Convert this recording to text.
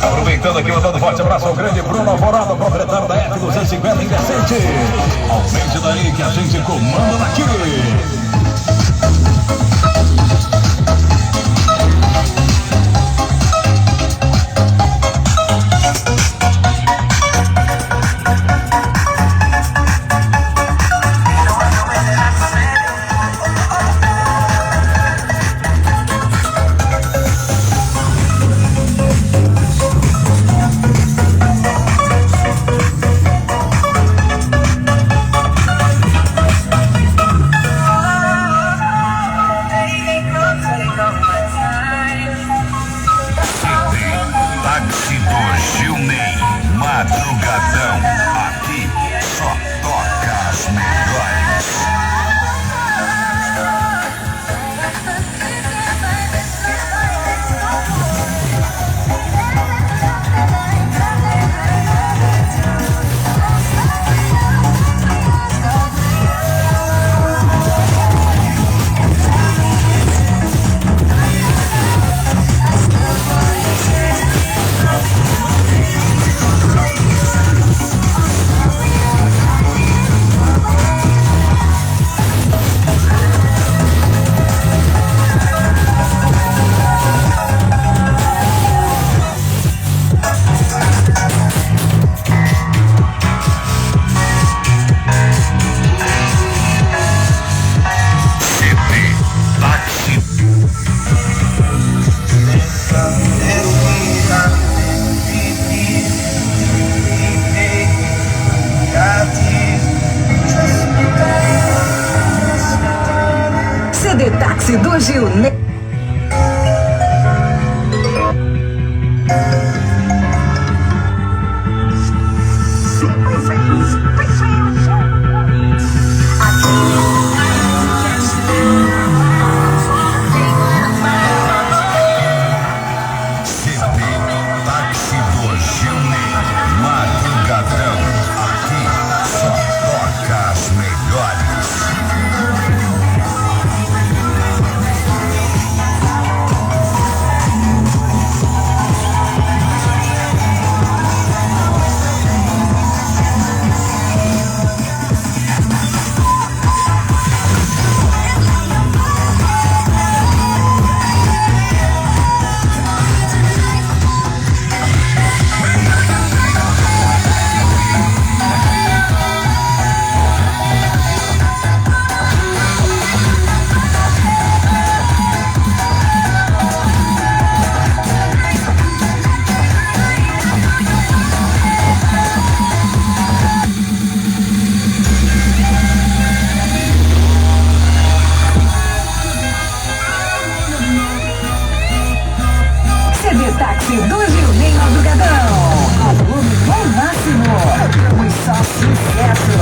Aproveitando aqui, mandando um forte abraço ao grande Bruno Alvorada, proprietário da F250 Indecente. Aumente daí que a gente comanda daqui. Madrugadão, aqui só toca as melhores. CD Táxi do Gil. Madrugadão, aqui só toca as melhores. Táxi do Gil nem Madrugadão. Volume no máximo. Foi só sucesso.